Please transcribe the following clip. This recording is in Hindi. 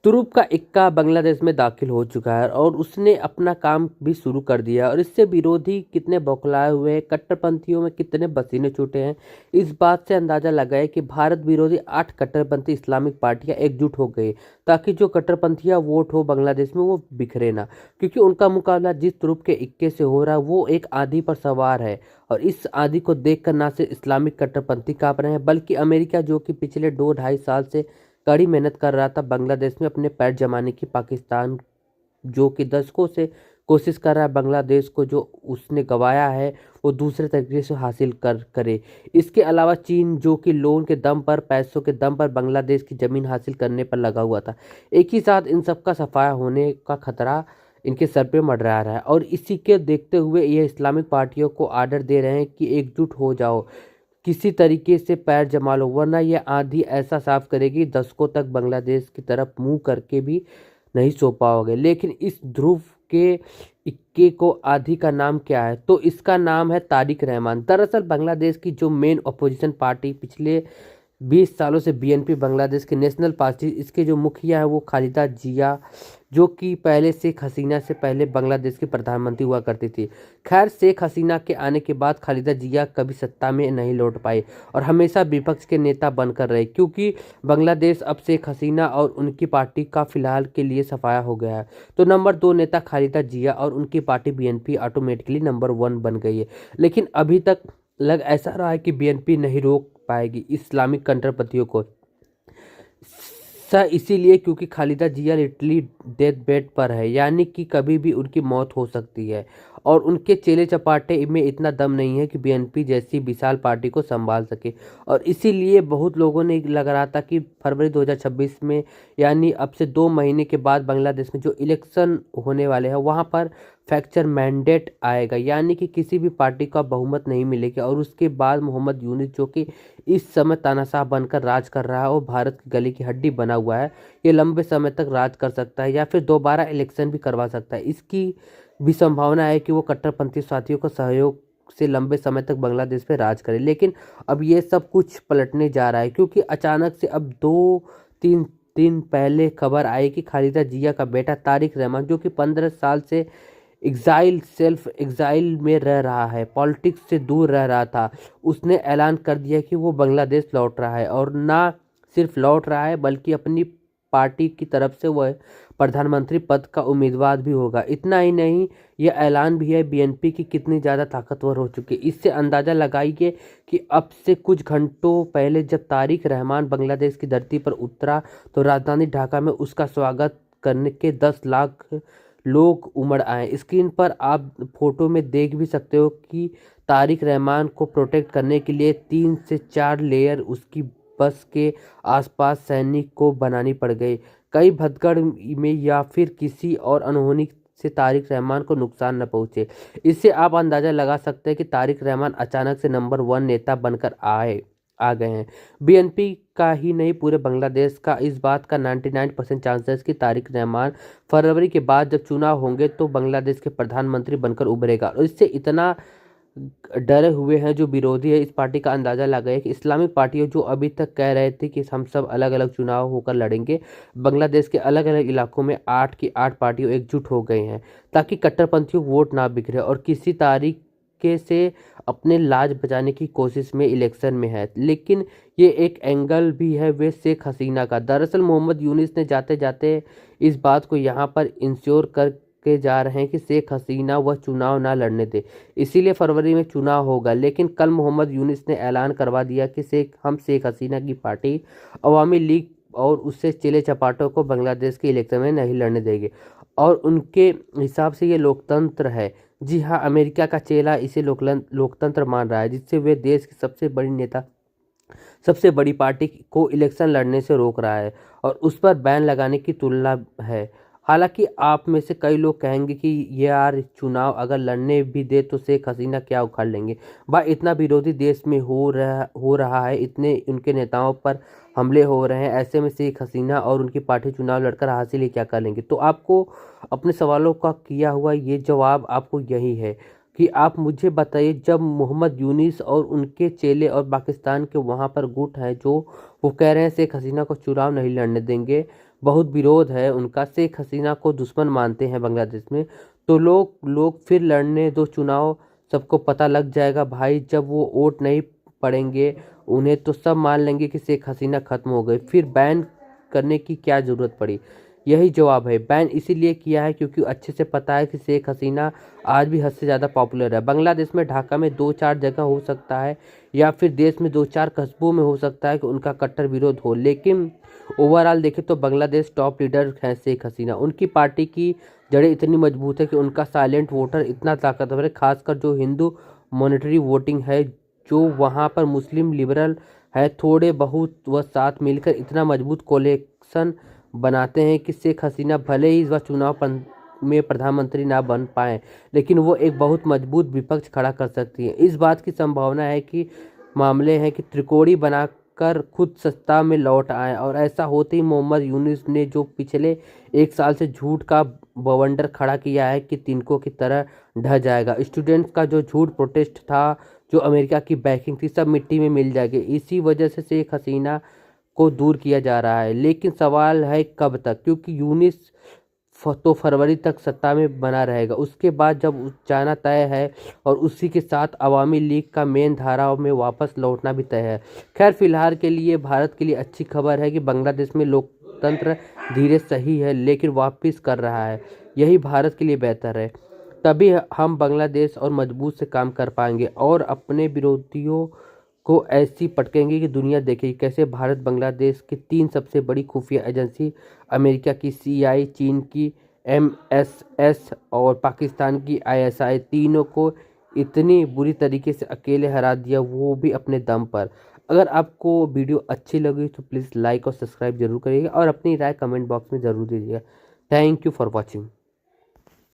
तुरुप का इक्का बांग्लादेश में दाखिल हो चुका है और उसने अपना काम भी शुरू कर दिया और इससे विरोधी कितने बौखलाए हुए हैं, कट्टरपंथियों में कितने पसीने छूटे हैं, इस बात से अंदाजा लगाए कि भारत विरोधी 8 कट्टरपंथी इस्लामिक पार्टियां एकजुट हो गई ताकि जो कट्टरपंथियां वोट हो बांग्लादेश में वो बिखरे ना, क्योंकि उनका मुकाबला जिस तुरुप के इक्के से हो रहा है वो एक आंधी पर सवार है। और इस आंधी को देखकर ना सिर्फ इस्लामिक कट्टरपंथी कांप रहे हैं बल्कि अमेरिका, जो कि पिछले 2-2.5 साल से कड़ी मेहनत कर रहा था बांग्लादेश में अपने पैर जमाने की, पाकिस्तान जो कि दशकों से कोशिश कर रहा है बांग्लादेश को जो उसने गंवाया है वो दूसरे तरीके से हासिल करे। इसके अलावा चीन, जो कि लोन के दम पर, पैसों के दम पर बांग्लादेश की ज़मीन हासिल करने पर लगा हुआ था। एक ही साथ इन सब का सफाया होने का खतरा इनके सर पे मंडरा रहा है और इसी के देखते हुए ये इस्लामिक पार्टियों को आर्डर दे रहे हैं कि एकजुट हो जाओ, किसी तरीके से पैर जमा लो, वरना यह आंधी ऐसा साफ करेगी दशकों तक बांग्लादेश की तरफ मुंह करके भी नहीं सो पाओगे। लेकिन इस ध्रुव के इक्के को आंधी का नाम क्या है? तो इसका नाम है तारिक रहमान। दरअसल बांग्लादेश की जो मेन अपोजिशन पार्टी पिछले 20 सालों से बीएनपी, बांग्लादेश की नेशनल पार्टी, इसके जो मुखिया है वो खालिदा जिया, जो कि पहले शेख हसीना से पहले बांग्लादेश की प्रधानमंत्री हुआ करती थी। खैर, शेख हसीना के आने के बाद खालिदा जिया कभी सत्ता में नहीं लौट पाई और हमेशा विपक्ष के नेता बनकर रहे, क्योंकि बांग्लादेश अब शेख हसीना और उनकी पार्टी का फिलहाल के लिए सफाया हो गया है। तो नंबर 2 नेता खालिदा जिया और उनकी पार्टी बीएनपी ऑटोमेटिकली नंबर 1 बन गई है। लेकिन अभी तक लग ऐसा रहा है कि बीएनपी नहीं रोक पाएगी इस्लामिक कट्टरपंथियों को, इसीलिए क्योंकि खालिदा जिया लिटरली डेथ बेड पर है, यानी कि कभी भी उनकी मौत हो सकती है और उनके चेले चपाटे में इतना दम नहीं है कि बीएनपी जैसी विशाल पार्टी को संभाल सके। और इसीलिए बहुत लोगों ने लग रहा था कि फरवरी 2026 में, यानी अब से 2 महीने के बाद बांग्लादेश में जो इलेक्शन होने वाले हैं वहाँ पर फ्रैक्चर मैंडेट आएगा, यानी कि किसी भी पार्टी का बहुमत नहीं मिलेगा और उसके बाद मोहम्मद यूनिस, जो कि इस समय तानाशाह बनकर राज कर रहा है और भारत की गले की हड्डी बना हुआ है, ये लंबे समय तक राज कर सकता है या फिर दोबारा इलेक्शन भी करवा सकता है। इसकी भी संभावना है कि वो कट्टरपंथी साथियों का सहयोग से लंबे समय तक बांग्लादेश पे राज करे। लेकिन अब ये सब कुछ पलटने जा रहा है, क्योंकि अचानक से अब 2-3 दिन पहले खबर आई कि खालिदा जिया का बेटा तारिक रहमान, जो कि 15 साल से सेल्फ एग्जाइल में रह रहा है, पॉलिटिक्स से दूर रह रहा था, उसने ऐलान कर दिया कि वो बांग्लादेश लौट रहा है और ना सिर्फ लौट रहा है बल्कि अपनी पार्टी की तरफ से वह प्रधानमंत्री पद का उम्मीदवार भी होगा। इतना ही नहीं, यह ऐलान भी है बीएनपी की कितनी ज़्यादा ताकतवर हो चुकी है। इससे अंदाज़ा लगाइए कि अब से कुछ घंटों पहले जब तारिक रहमान बांग्लादेश की धरती पर उतरा तो राजधानी ढाका में उसका स्वागत करने के 10 लाख लोग उमड़ आए। स्क्रीन पर आप फोटो में देख भी सकते हो कि तारिक रहमान को प्रोटेक्ट करने के लिए 3 से 4 लेयर उसकी बस के आसपास सैनिक को बनानी पड़ गई, कई भगदड़ में या फिर किसी और अनहोनी से तारिक रहमान को नुकसान न पहुंचे। इससे आप अंदाजा लगा सकते हैं कि तारिक रहमान अचानक से नंबर 1 नेता बनकर आ गए हैं। बीएनपी का ही नहीं, पूरे बांग्लादेश का इस बात का 99% चांसेस कि तारिक रहमान फरवरी के बाद जब चुनाव होंगे तो बांग्लादेश के प्रधानमंत्री बनकर उभरेगा। और इससे इतना डरे हुए हैं जो विरोधी है इस पार्टी का, अंदाजा लगाए कि इस्लामिक पार्टियों जो अभी तक कह रहे थे कि हम सब अलग अलग चुनाव होकर लड़ेंगे, बांग्लादेश के अलग अलग इलाकों में 8 की 8 पार्टियों एकजुट हो गए हैं ताकि कट्टरपंथियों वोट ना बिखरे और किसी तरीके से अपने लाज बचाने की कोशिश में इलेक्शन में है। लेकिन ये एक एंगल भी है वे शेख हसीना का। दरअसल मोहम्मद यूनिस ने जाते जाते इस बात को यहाँ पर इंश्योर कर के जा रहे हैं कि शेख हसीना वह चुनाव ना लड़ने दे, इसीलिए फरवरी में चुनाव होगा। लेकिन कल मोहम्मद यूनिस ने ऐलान करवा दिया कि हम शेख हसीना की पार्टी अवामी लीग और उससे चेले चपाटों को बांग्लादेश के इलेक्शन में नहीं लड़ने देंगे और उनके हिसाब से ये लोकतंत्र है। जी हाँ, अमेरिका का चेला इसे लोकतंत्र मान रहा है, जिससे वे देश की सबसे बड़ी नेता, सबसे बड़ी पार्टी को इलेक्शन लड़ने से रोक रहा है और उस पर बैन लगाने की तुलना है। हालांकि आप में से कई लोग कहेंगे कि यार, चुनाव अगर लड़ने भी दे तो शेख हसीना क्या उखाड़ लेंगे, भाई इतना विरोधी देश में हो रहा है, इतने उनके नेताओं पर हमले हो रहे हैं, ऐसे में शेख हसीना और उनकी पार्टी चुनाव लड़कर हासिल ही क्या कर लेंगे। तो आपको अपने सवालों का किया हुआ ये जवाब आपको यही है कि आप मुझे बताइए, जब मोहम्मद यूनिस और उनके चेले और पाकिस्तान के वहाँ पर गुट हैं जो वो कह रहे हैं शेख हसीना को चुनाव नहीं लड़ने देंगे, बहुत विरोध है उनका, शेख हसीना को दुश्मन मानते हैं बांग्लादेश में, तो लोग फिर लड़ने दो चुनाव, सबको पता लग जाएगा भाई, जब वो वोट नहीं पड़ेंगे उन्हें तो सब मान लेंगे कि शेख हसीना खत्म हो गई, फिर बैन करने की क्या ज़रूरत पड़ी। यही जवाब है, बैन इसीलिए किया है क्योंकि अच्छे से पता है कि शेख हसीना आज भी हद से ज़्यादा पॉपुलर है। बांग्लादेश में ढाका में 2-4 जगह हो सकता है या फिर देश में 2-4 कस्बों में हो सकता है कि उनका कट्टर विरोध हो, लेकिन ओवरऑल देखें तो बांग्लादेश टॉप लीडर हैं शेख हसीना। उनकी पार्टी की जड़ें इतनी मजबूत है कि उनका साइलेंट वोटर इतना ताकतवर है, खासकर जो हिंदू मॉनिटरी वोटिंग है, जो वहाँ पर मुस्लिम लिबरल है, थोड़े बहुत वह साथ मिलकर इतना मजबूत कोलेक्शन बनाते हैं कि शेख हसीना भले ही वह चुनाव में प्रधानमंत्री ना बन पाएँ, लेकिन वो एक बहुत मजबूत विपक्ष खड़ा कर सकती है। इस बात की संभावना है कि मामले हैं कि त्रिकोणी बनाकर खुद सत्ता में लौट आए, और ऐसा होते ही मोहम्मद यूनुस ने जो पिछले 1 साल से झूठ का बवंडर खड़ा किया है कि तिनकों की तरह ढह जाएगा। स्टूडेंट्स का जो झूठ प्रोटेस्ट था, जो अमेरिका की बैकिंग थी, सब मिट्टी में मिल जाएगी। इसी वजह से शेख हसीना को दूर किया जा रहा है, लेकिन सवाल है कब तक, क्योंकि यूनिस तो फरवरी तक सत्ता में बना रहेगा, उसके बाद जब जाना तय है, और उसी के साथ अवामी लीग का मेन धारा में वापस लौटना भी तय है। खैर फिलहाल के लिए भारत के लिए अच्छी खबर है कि बांग्लादेश में लोकतंत्र धीरे सही है लेकिन वापस कर रहा है, यही भारत के लिए बेहतर है। तभी हम बांग्लादेश और मजबूत से काम कर पाएंगे और अपने विरोधियों को ऐसी पटकेंगे कि दुनिया देखेगी कैसे भारत बांग्लादेश की 3 सबसे बड़ी खुफिया एजेंसी, अमेरिका की CIA, चीन की MSS और पाकिस्तान की ISI, तीनों को इतनी बुरी तरीके से अकेले हरा दिया, वो भी अपने दम पर। अगर आपको वीडियो अच्छी लगी तो प्लीज़ लाइक और सब्सक्राइब जरूर करिएगा और अपनी राय कमेंट बॉक्स में ज़रूर दीजिएगा। Thank you for watching.